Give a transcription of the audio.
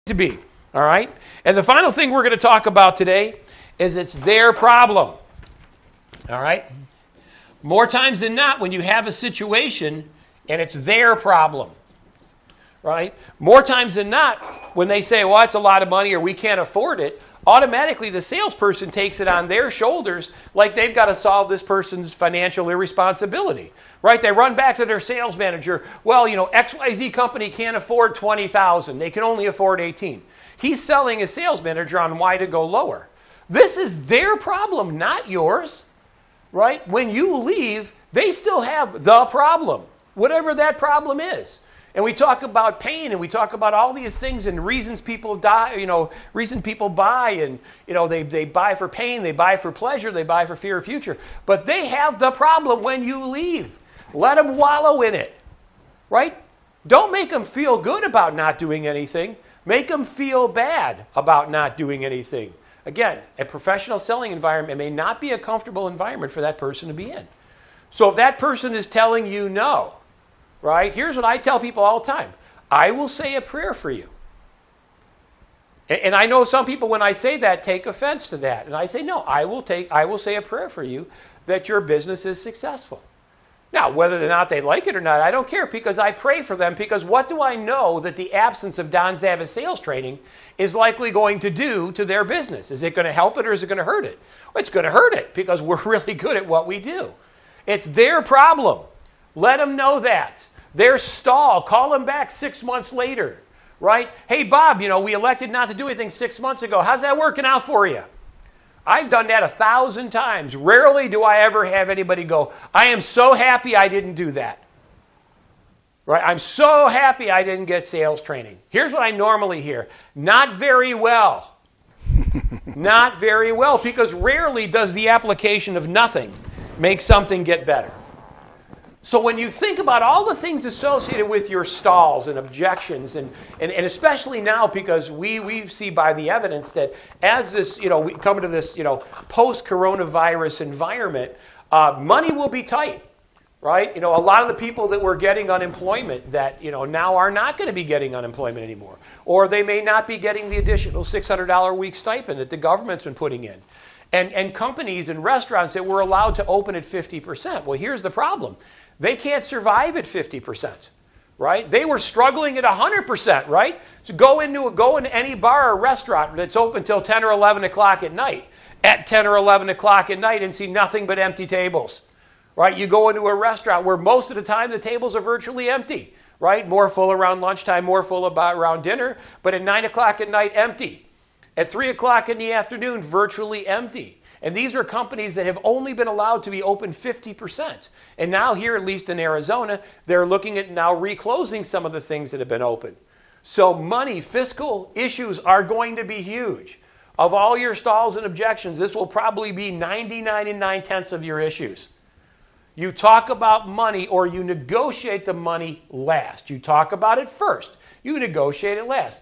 to be, all right? And the final thing we're going to talk about today is it's their problem, all right? More times than not, when you have a situation and it's their problem, right? More times than not, when they say, well, it's a lot of money or we can't afford it, automatically the salesperson takes it on their shoulders like they've got to solve this person's financial irresponsibility, right? They run back to their sales manager. Well, XYZ company can't afford $20,000. They can only afford $18,000. He's selling his sales manager on why to go lower. This is their problem, not yours, right? When you leave, they still have the problem, whatever that problem is. And we talk about pain, and we talk about all these things and reasons people die, reason people buy, and, they buy for pain, they buy for pleasure, they buy for fear of future. But they have the problem when you leave. Let them wallow in it, right? Don't make them feel good about not doing anything. Make them feel bad about not doing anything. Again, a professional selling environment may not be a comfortable environment for that person to be in. So if that person is telling you no, right? Here's what I tell people all the time. I will say a prayer for you. And I know some people, when I say that, take offense to that. And I say, no, I will say a prayer for you that your business is successful. Now, whether or not they like it or not, I don't care, because I pray for them, because what do I know that the absence of Don Zavis Sales Training is likely going to do to their business? Is it going to help it or is it going to hurt it? Well, it's going to hurt it, because we're really good at what we do. It's their problem. Let them know that. Their stall. Call them back 6 months later, right? Hey, Bob, we elected not to do anything 6 months ago. How's that working out for you? I've done that 1,000 times. Rarely do I ever have anybody go, I am so happy I didn't do that. Right? I'm so happy I didn't get sales training. Here's what I normally hear. Not very well. Not very well, because rarely does the application of nothing make something get better. So when you think about all the things associated with your stalls and objections, and especially now, because we see by the evidence that as this, we come into this, post-coronavirus environment, money will be tight, right? A lot of the people that were getting unemployment that, now are not going to be getting unemployment anymore. Or they may not be getting the additional $600 a week stipend that the government's been putting in. And companies and restaurants that were allowed to open at 50%. Well, here's the problem. They can't survive at 50%, right? They were struggling at 100%, right? So go into any bar or restaurant that's open till 10 or 11 o'clock at night, at 10 or 11 o'clock at night, and see nothing but empty tables, right? You go into a restaurant where most of the time the tables are virtually empty, right? More full around lunchtime, more full around dinner, but at 9 o'clock at night, empty. At 3 o'clock in the afternoon, virtually empty. And these are companies that have only been allowed to be open 50%. And now here, at least in Arizona, they're looking at now reclosing some of the things that have been open. So money, fiscal issues are going to be huge. Of all your stalls and objections, this will probably be 99 9/10 of your issues. You talk about money, or you negotiate the money last. You talk about it first. You negotiate it last.